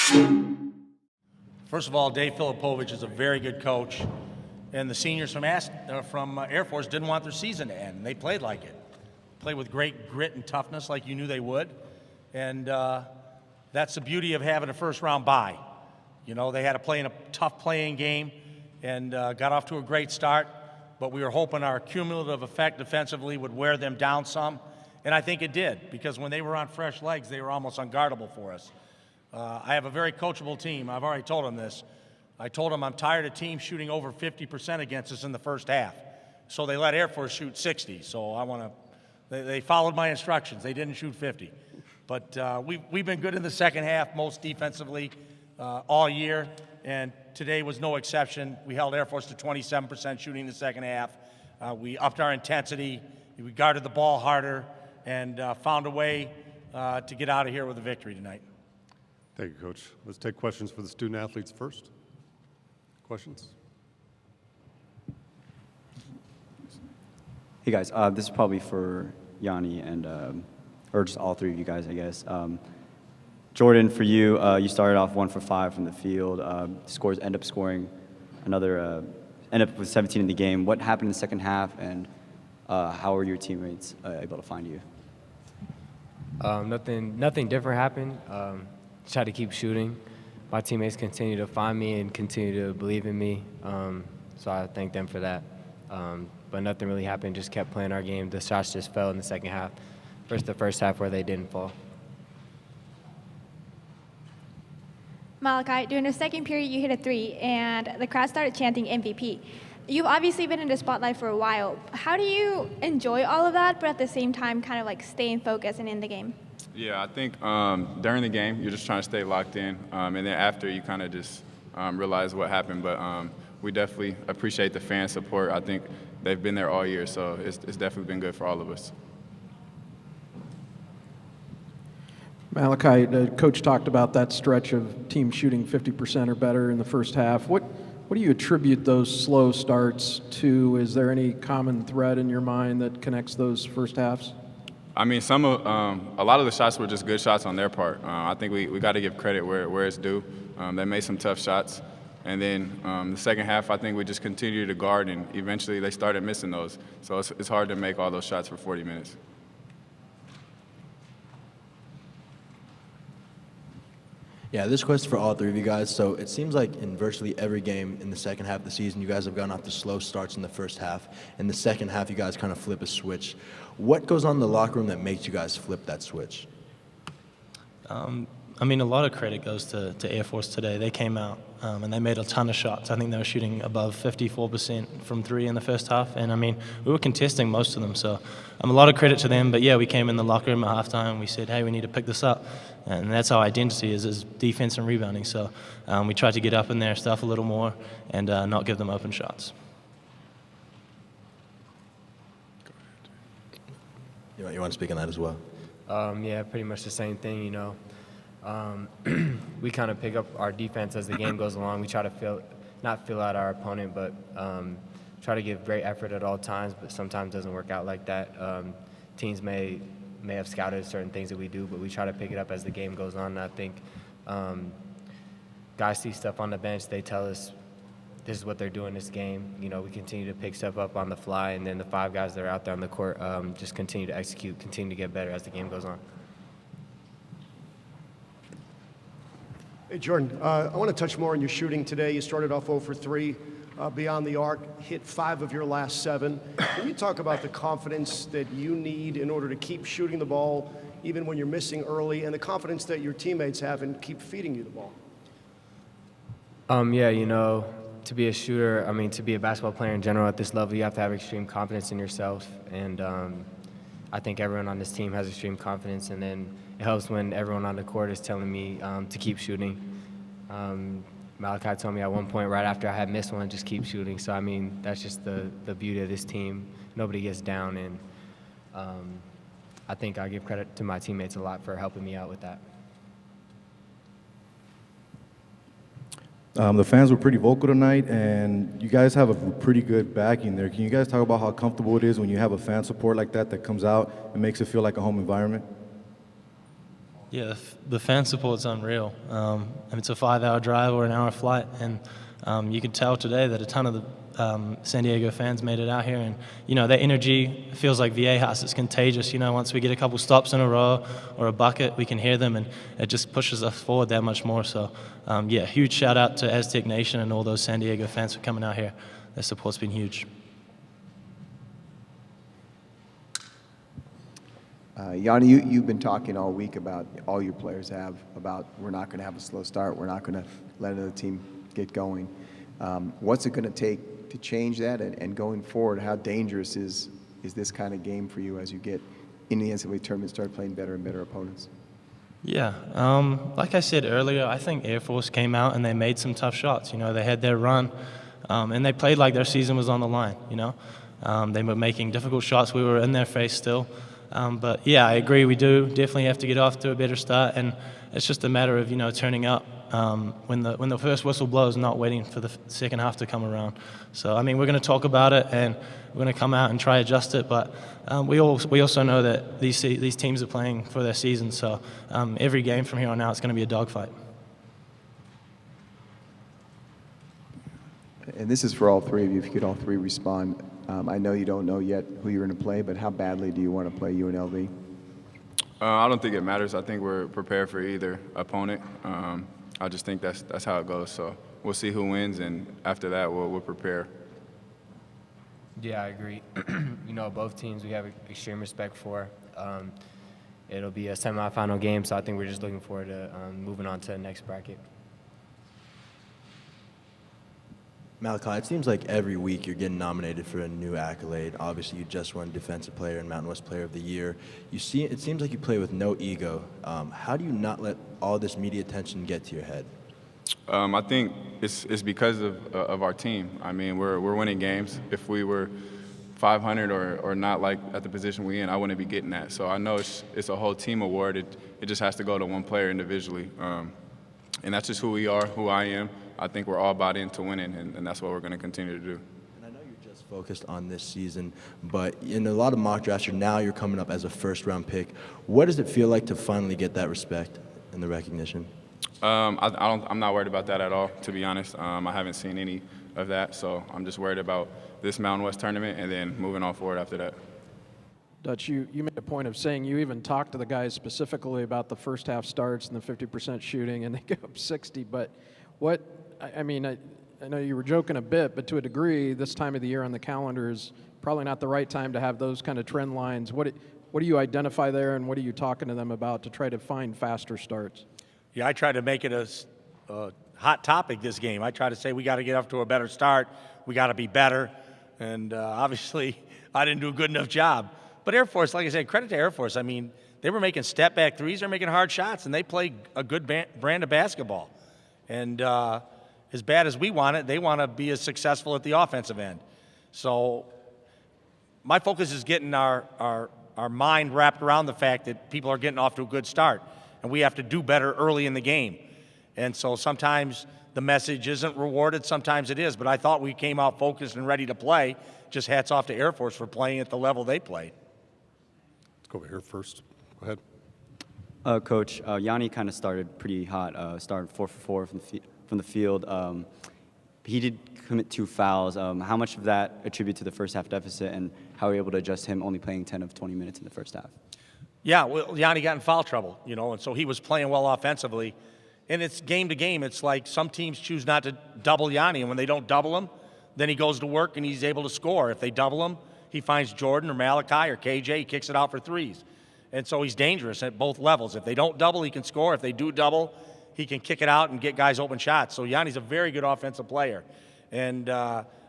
First of all, Dave Filipovich is a very good coach, and the seniors from Air Force didn't want their season to end. They played like it. Played with great grit and toughness like you knew they would, and that's the beauty of having a first-round bye. You know, they had to play in a tough playing game and got off to a great start, but we were hoping our cumulative effect defensively would wear them down some, and I think it did, because when they were on fresh legs, they were almost unguardable for us. I have a very coachable team. I've already told them this. I told them I'm tired of teams shooting over 50% against us in the first half. So they let Air Force shoot 60. So they followed my instructions. They didn't shoot 50. But we've been good in the second half, most defensively all year, and today was no exception. We held Air Force to 27% shooting in the second half. We upped our intensity. We guarded the ball harder and found a way to get out of here with a victory tonight. Thank you, Coach. Let's take questions for the student athletes first. Questions? Hey guys, this is probably for Yanni and or just all three of you guys, I guess. Jordan, for you, you started off 1 for 5 from the field. End up scoring another, end up with 17 in the game. What happened in the second half, and how were your teammates able to find you? Nothing different happened. Tried to keep shooting. My teammates continue to find me and continue to believe in me, so I thank them for that. But nothing really happened, just kept playing our game. The shots just fell in the second half versus the first half where they didn't fall. Malachi, during the second period, you hit a 3, and the crowd started chanting MVP. You've obviously been in the spotlight for a while. How do you enjoy all of that, but at the same time kind of like staying focused and in the game? Yeah, I think during the game, you're just trying to stay locked in. And then after, you kind of just realize what happened. But we definitely appreciate the fan support. I think they've been there all year, so it's definitely been good for all of us. Malachi, the coach talked about that stretch of teams shooting 50% or better in the first half. What do you attribute those slow starts to? Is there any common thread in your mind that connects those first halves? I mean, a lot of the shots were just good shots on their part. I think we got to give credit where it's due. They made some tough shots. And then the second half, I think we just continued to guard, and eventually they started missing those. So it's hard to make all those shots for 40 minutes. Yeah, this question for all three of you guys. So it seems like in virtually every game in the second half of the season, you guys have gotten off the slow starts in the first half. In the second half, you guys kind of flip a switch. What goes on in the locker room that makes you guys flip that switch? I mean, a lot of credit goes to Air Force today. They came out and they made a ton of shots. I think they were shooting above 54% from 3 in the first half. And, I mean, we were contesting most of them. So a lot of credit to them. But, yeah, we came in the locker room at halftime and we said, hey, we need to pick this up. And that's our identity is defense and rebounding. So we tried to get up in their stuff a little more and not give them open shots. You want to speak on that as well? Yeah, pretty much the same thing, you know. We kind of pick up our defense as the game goes along. We try to not fill out our opponent, but try to give great effort at all times, but sometimes it doesn't work out like that. Teams may have scouted certain things that we do, but we try to pick it up as the game goes on. And I think guys see stuff on the bench. They tell us this is what they're doing this game. You know, we continue to pick stuff up on the fly, and then the 5 guys that are out there on the court just continue to execute, continue to get better as the game goes on. Hey, Jordan, I want to touch more on your shooting today. You started off 0 for 3 beyond the arc, hit 5 of your last 7. Can you talk about the confidence that you need in order to keep shooting the ball even when you're missing early, and the confidence that your teammates have and keep feeding you the ball? Yeah, you know, to be a shooter, I mean, to be a basketball player in general at this level, you have to have extreme confidence in yourself. And I think everyone on this team has extreme confidence, and then it helps when everyone on the court is telling me to keep shooting. Malachi told me at one point right after I had missed one, just keep shooting. So, I mean, that's just the beauty of this team. Nobody gets down, and I think I give credit to my teammates a lot for helping me out with that. The fans were pretty vocal tonight, and you guys have a pretty good backing there. Can you guys talk about how comfortable it is when you have a fan support like that that comes out and makes it feel like a home environment? Yeah, the fan support's unreal. And it's a 5-hour drive or an hour flight, and you could tell today that a ton of the San Diego fans made it out here, and that energy feels like VA House. It's contagious. Once we get a couple stops in a row or a bucket, we can hear them, and it just pushes us forward that much more. So, yeah, huge shout out to Aztec Nation and all those San Diego fans for coming out here. Their support's been huge. Yanni, you've been talking all week about, all your players have, about we're not going to have a slow start, we're not going to let another team get going. What's it going to take to change that, and going forward, how dangerous is this kind of game for you as you get in the NCAA tournament, start playing better and better opponents? Yeah, like I said earlier, I think Air Force came out and they made some tough shots. They had their run, and they played like their season was on the line. They were making difficult shots. We were in their face still. But yeah, I agree. We do definitely have to get off to a better start, and it's just a matter of turning up when the first whistle blows, not waiting for the second half to come around. So I mean, we're going to talk about it, and we're going to come out and try to adjust it. But we also know that these teams are playing for their season. So every game from here on out is going to be a dogfight. And this is for all three of you, if you could all three respond. I know you don't know yet who you're going to play, but how badly do you want to play UNLV? I don't think it matters. I think we're prepared for either opponent. I just think that's how it goes. So we'll see who wins, and after that, we'll prepare. Yeah, I agree. Both teams we have extreme respect for. It'll be a semifinal game, so I think we're just looking forward to moving on to the next bracket. Malachi, it seems like every week you're getting nominated for a new accolade. Obviously, you just won Defensive Player and Mountain West Player of the Year. It seems like you play with no ego. How do you not let all this media attention get to your head? I think it's because of our team. I mean, we're winning games. If we were 500 or not like at the position we're in, I wouldn't be getting that. So I know it's a whole team award. It just has to go to one player individually. And that's just who we are, who I am. I think we're all bought into winning, and that's what we're going to continue to do. And I know you're just focused on this season, but in a lot of mock drafts, you're coming up as a first-round pick. What does it feel like to finally get that respect and the recognition? I'm not worried about that at all, to be honest. I haven't seen any of that, so I'm just worried about this Mountain West tournament and then moving on forward after that. Dutch, you made a point of saying you even talked to the guys specifically about the first half starts and the 50% shooting, and they go up 60. But I know you were joking a bit, but to a degree, this time of the year on the calendar is probably not the right time to have those kind of trend lines. What do you identify there, and what are you talking to them about to try to find faster starts? Yeah, I try to make it a hot topic this game. I try to say we got to get off to a better start. We got to be better. And obviously, I didn't do a good enough job. But Air Force, like I said, credit to Air Force. I mean, they were making step-back threes. They're making hard shots, and they play a good brand of basketball. And as bad as we want it, they want to be as successful at the offensive end. So my focus is getting our mind wrapped around the fact that people are getting off to a good start, and we have to do better early in the game. And so sometimes the message isn't rewarded, sometimes it is. But I thought we came out focused and ready to play. Just hats off to Air Force for playing at the level they played. Let's go over here first. Go ahead. Coach, Yanni kind of started pretty hot, started 4 for 4 from the field. He did commit 2 fouls. How much of that attribute to the first half deficit, and how were you able to adjust him only playing 10 of 20 minutes in the first half? Yeah, well, Yanni got in foul trouble, and so he was playing well offensively. And it's game to game. It's like some teams choose not to double Yanni, and when they don't double him, then he goes to work and he's able to score. If they double him, he finds Jordan or Malachi or KJ, he kicks it out for threes. And so he's dangerous at both levels. If they don't double, he can score. If they do double, he can kick it out and get guys open shots. So Yanni's a very good offensive player. And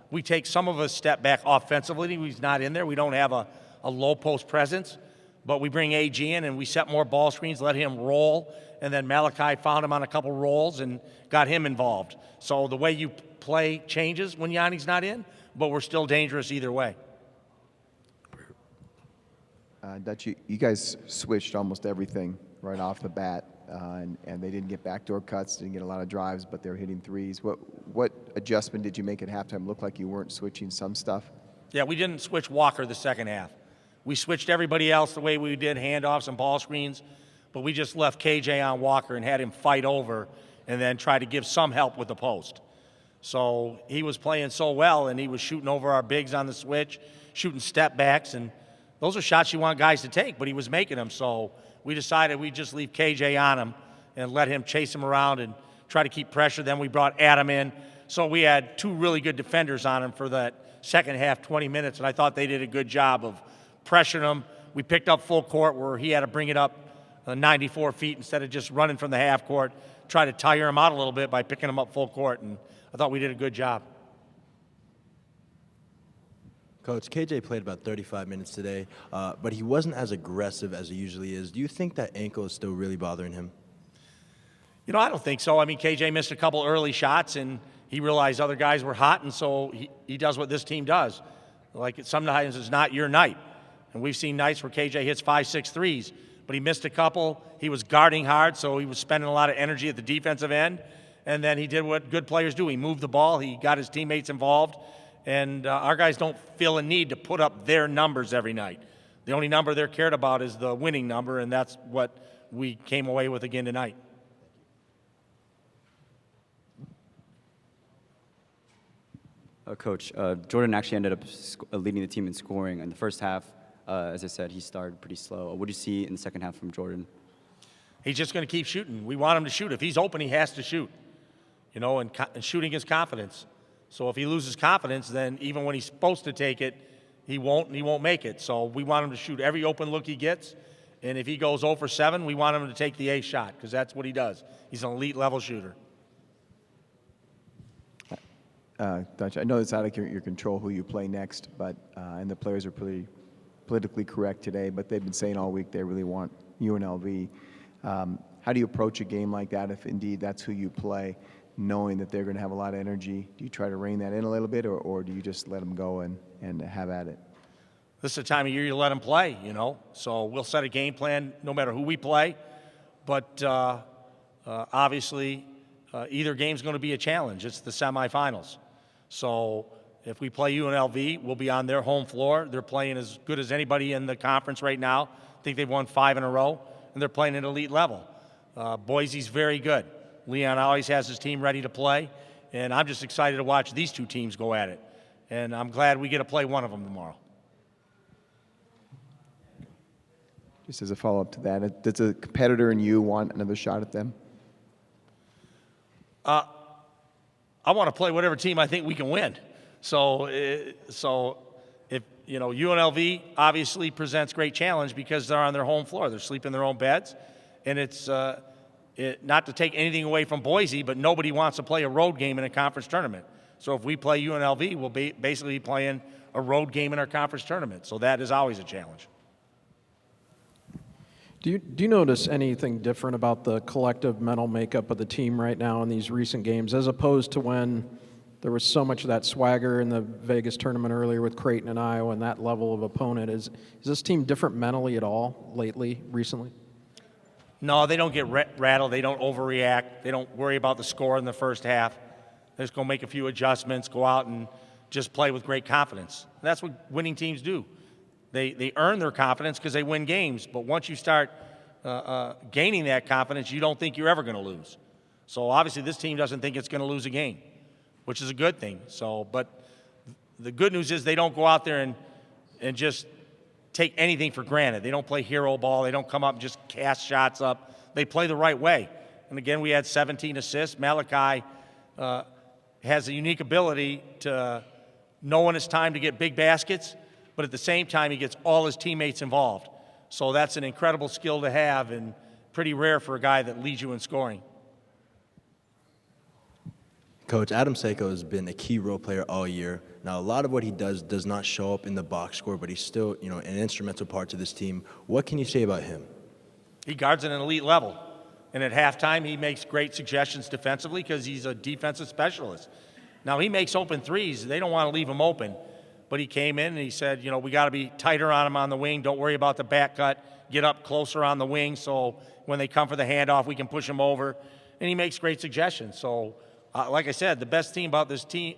we take some of a step back offensively. He's not in there. We don't have a low post presence. But we bring AG in and we set more ball screens, let him roll. And then Malachi found him on a couple rolls and got him involved. So the way you play changes when Yanni's not in, but we're still dangerous either way. Dutch, you guys switched almost everything right off the bat, and they didn't get backdoor cuts, didn't get a lot of drives, but they were hitting threes. What adjustment did you make at halftime? Looked like you weren't switching some stuff? Yeah, we didn't switch Walker the second half. We switched everybody else the way we did handoffs and ball screens. but we just left KJ on Walker and had him fight over and then try to give some help with the post. So he was playing so well, and he was shooting over our bigs on the switch, shooting step backs, and those are shots you want guys to take, but he was making them. So we decided we'd just leave KJ on him and let him chase him around and try to keep pressure. Then we brought Adam in. So we had two really good defenders on him for that second half, 20 minutes, and I thought they did a good job of pressuring him. We picked up full court where he had to bring it up 94 feet instead of just running from the half court, try to tire him out a little bit by picking him up full court, and I thought we did a good job. Coach, KJ played about 35 minutes today, but he wasn't as aggressive as he usually is. Do you think that ankle is still really bothering him? You know, I don't think so. I mean, KJ missed a couple early shots, and he realized other guys were hot, and so he does what this team does. Like, sometimes it's not your night. And we've seen nights where KJ hits 5-6 threes, but he missed a couple. He was guarding hard, so he was spending a lot of energy at the defensive end. And then he did what good players do. He moved the ball. He got his teammates involved. And our guys don't feel a need to put up their numbers every night. The only number they're cared about is the winning number, and that's what we came away with again tonight. Coach, Jordan actually ended up leading the team in scoring. In the first half, as I said, he started pretty slow. What do you see in the second half from Jordan? He's just going to keep shooting. We want him to shoot. If he's open, he has to shoot. You know, and shooting is confidence. So if he loses confidence, then even when he's supposed to take it, he won't make it. So we want him to shoot every open look he gets. And if he goes 0 for 7, we want him to take the ace shot because that's what he does. He's an elite level shooter. Dutch, I know it's out of your control who you play next, but and the players are pretty politically correct today, but they've been saying all week they really want UNLV. How do you approach a game like that if indeed that's who you play, knowing that they're going to have a lot of energy? Do you try to rein that in a little bit, or do you just let them go and have at it? This is the time of year you let them play, you know. So we'll set a game plan no matter who we play. But obviously, either game's going to be a challenge. It's the semifinals. So if we play UNLV, we'll be on their home floor. They're playing as good as anybody in the conference right now. I think they've won 5 in a row, and they're playing at elite level. Boise's very good. Leon always has his team ready to play, and I'm just excited to watch these two teams go at it. And I'm glad we get to play one of them tomorrow. Just as a follow-up to that, does a competitor in you want another shot at them? I want to play whatever team I think we can win. So if, you know, UNLV obviously presents great challenge because they're on their home floor. They're sleeping in their own beds. And it's not to take anything away from Boise, but nobody wants to play a road game in a conference tournament. So if we play UNLV, we'll basically be playing a road game in our conference tournament. So that is always a challenge. Do you notice anything different about the collective mental makeup of the team right now in these recent games, as opposed to when there was so much of that swagger in the Vegas tournament earlier with Creighton and Iowa and that level of opponent? Is this team different mentally at all recently? No, they don't get rattled. They don't overreact. They don't worry about the score in the first half. They just go make a few adjustments, go out and just play with great confidence. And that's what winning teams do. They earn their confidence because they win games, but once you start gaining that confidence, you don't think you're ever going to lose. So obviously this team doesn't think it's going to lose a game, which is a good thing. So, but the good news is they don't go out there and just take anything for granted. They don't play hero ball. They don't come up and just cast shots up. They play the right way. And again, we had 17 assists. Malachi has a unique ability to know when it's time to get big baskets, but at the same time, he gets all his teammates involved. So that's an incredible skill to have and pretty rare for a guy that leads you in scoring. Coach, Adam SCHAKEL has been a key role player all year. Now, a lot of what he does not show up in the box score, but he's still, you know, an instrumental part to this team. What can you say about him? He guards at an elite level. And at halftime, he makes great suggestions defensively because he's a defensive specialist. Now, he makes open threes. They don't want to leave him open. But he came in and he said, you know, we got to be tighter on him on the wing. Don't worry about the back cut. Get up closer on the wing so when they come for the handoff, we can push him over. And he makes great suggestions. So, like I said, the best thing about this team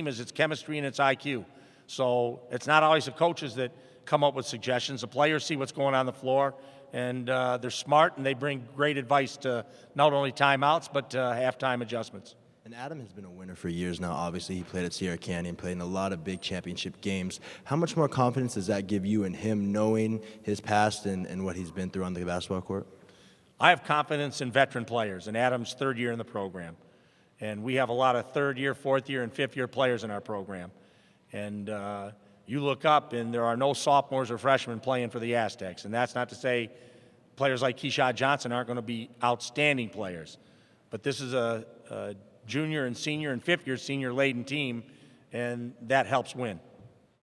is its chemistry and its IQ. So it's not always the coaches that come up with suggestions. The players see what's going on the floor, and they're smart, and they bring great advice to not only timeouts but halftime adjustments. And Adam has been a winner for years now. Obviously, he played at Sierra Canyon, played in a lot of big championship games. How much more confidence does that give you in him, knowing his past and what he's been through on the basketball court? I have confidence in veteran players, and Adam's third year in the program. And we have a lot of third year, fourth year, and fifth year players in our program. And you look up, and there are no sophomores or freshmen playing for the Aztecs. And that's not to say players like Keyshawn Johnson aren't going to be outstanding players. But this is a junior and senior and fifth year senior laden team, and that helps win.